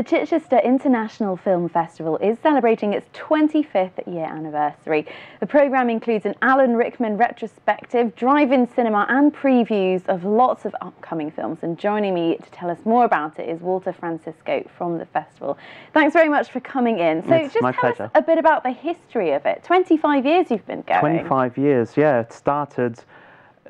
The Chichester International Film Festival is celebrating its 25th year anniversary. The programme includes an Alan Rickman retrospective, drive-in cinema and previews of lots of upcoming films. And joining me to tell us more about it is Walter Francisco from the festival. Thanks very much for coming in. So it's just tell us a bit about the history of it. 25 years you've been going. 25 years, yeah. It started,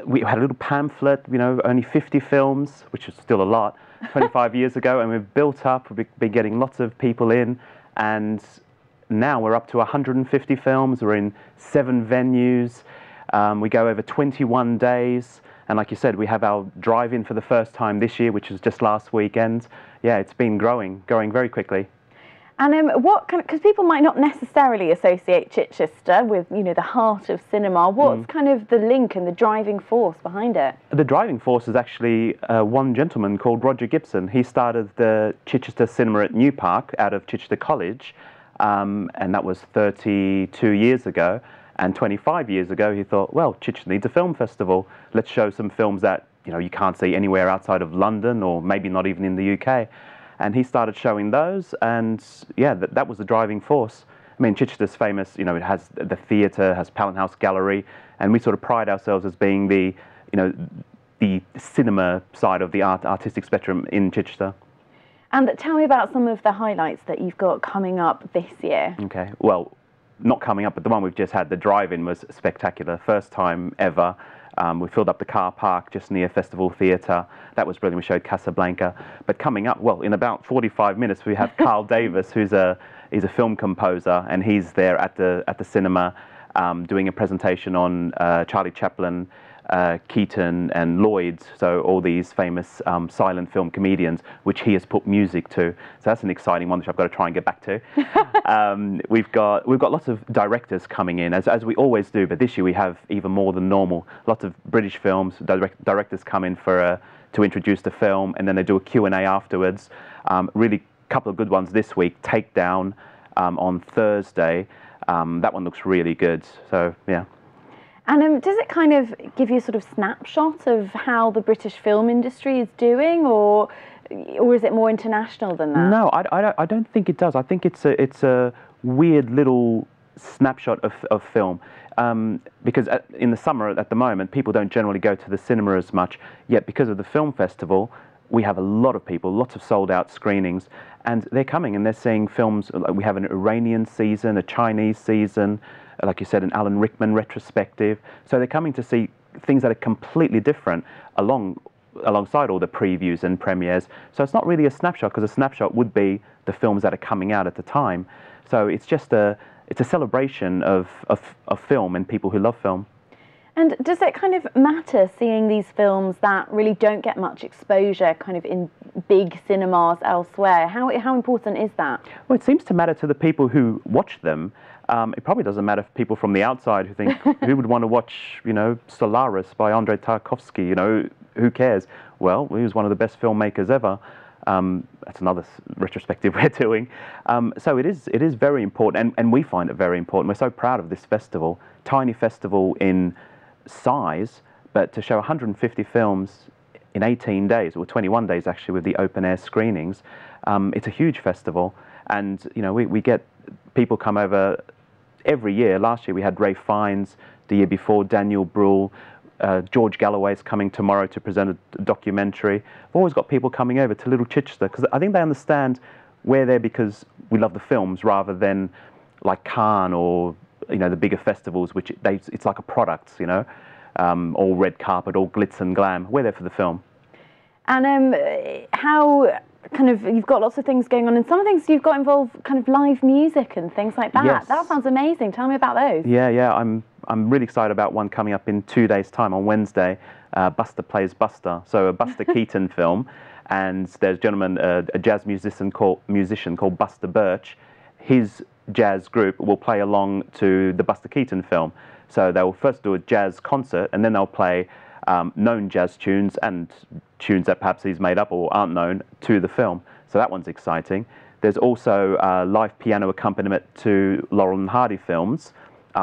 we had a little pamphlet, you know, only 50 films, which is still a lot. 25 years ago, and we've built up, we've been getting lots of people in, and now we're up to 150 films. We're in 7 venues. We go over 21 days, and like you said, we have our drive-in for the first time this year, which was just last weekend. Yeah, it's been growing very quickly. And what kind of, because people might not necessarily associate Chichester with, you know, the heart of cinema. What's kind of the link and the driving force behind it? The driving force is actually one gentleman called Roger Gibson. He started the Chichester Cinema at New Park out of Chichester College, and that was 32 years ago. And 25 years ago, he thought, well, Chichester needs a film festival. Let's show some films that, you know, you can't see anywhere outside of London, or maybe not even in the UK. And he started showing those, and yeah, that was the driving force. I mean, Chichester's famous, you know, it has the theatre, has Pallant House Gallery, and we sort of pride ourselves as being the, you know, the cinema side of the artistic spectrum in Chichester. And tell me about some of the highlights that you've got coming up this year. Okay, well, not coming up, but the one we've just had, the drive-in, was spectacular. First time ever. We filled up the car park just near Festival Theatre. That was brilliant. We showed Casablanca. But coming up, well, in about 45 minutes, we have Carl Davis, who's a film composer, and he's there at the cinema doing a presentation on Charlie Chaplin, Keaton and Lloyd, so all these famous silent film comedians, which he has put music to. So that's an exciting one, which I've got to try and get back to. We've got lots of directors coming in, as we always do, but this year we have even more than normal. Lots of British films, directors come in for to introduce the film, and then they do a Q&A afterwards. Really, a couple of good ones this week. Takedown on Thursday. That one looks really good. So yeah. And does it kind of give you a sort of snapshot of how the British film industry is doing, or is it more international than that? No, I don't think it does. I think it's a weird little snapshot of film, because in the summer at the moment, people don't generally go to the cinema as much. Yet because of the film festival, we have a lot of people, lots of sold-out screenings, and they're coming and they're seeing films. We have an Iranian season, a Chinese season, like you said, an Alan Rickman retrospective. So they're coming to see things that are completely different alongside all the previews and premieres. So it's not really a snapshot, because a snapshot would be the films that are coming out at the time. So it's just it's a celebration of film and people who love film. And does it kind of matter seeing these films that really don't get much exposure kind of in big cinemas elsewhere? How important is that? Well, it seems to matter to the people who watch them. It probably doesn't matter for people from the outside who think, who would want to watch, you know, Solaris by Andrei Tarkovsky, you know, who cares? Well, he was one of the best filmmakers ever. That's another retrospective we're doing. So it is very important, and we find it very important. We're so proud of this festival, tiny festival in size, but to show 150 films in 18 days, or 21 days actually, with the open air screenings, it's a huge festival. And you know, we get people come over every year. Last year we had Ray Fiennes, the year before Daniel Bruhl, George Galloway's coming tomorrow to present a documentary. We've always got people coming over to Little Chichester, because I think they understand we're there because we love the films, rather than like Cannes or, you know, the bigger festivals, which it's like a product, you know, all red carpet, all glitz and glam. We're there for the film. And how kind of, you've got lots of things going on, and some things you've got involved kind of live music and things like that. Yes. That sounds amazing. Tell me about those. Yeah, I'm really excited about one coming up in 2 days' time on Wednesday. Buster Plays Buster, so a Buster Keaton film, and there's a gentleman, a jazz musician called Buster Birch. His jazz group will play along to the Buster Keaton film. So they'll first do a jazz concert, and then they'll play known jazz tunes and tunes that perhaps he's made up or aren't known to the film. So that one's exciting. There's also live piano accompaniment to Laurel and Hardy films,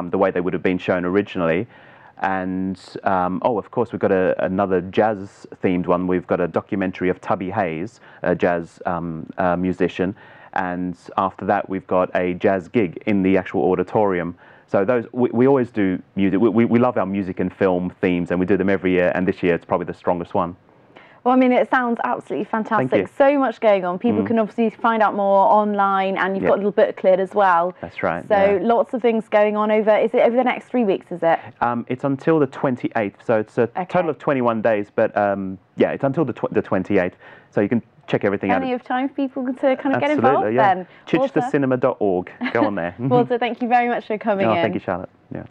the way they would have been shown originally. And oh, of course, we've got another jazz-themed one. We've got a documentary of Tubby Hayes, a jazz musician, and after that, we've got a jazz gig in the actual auditorium. So those we always do music. We love our music and film themes, and we do them every year. And this year, it's probably the strongest one. Well, I mean, it sounds absolutely fantastic. So much going on. People can obviously find out more online, and you've got a little book cleared as well. That's right. So lots of things going on over. Is it over the next 3 weeks? Is it? It's until the 28th. So it's a total of 21 days. But yeah, it's until the 28th. So you can check everything out. Plenty of time for people to kind of get involved then. Chichestercinema.org. Go on there. Walter, thank you very much for coming in. Thank you, Charlotte. Yeah.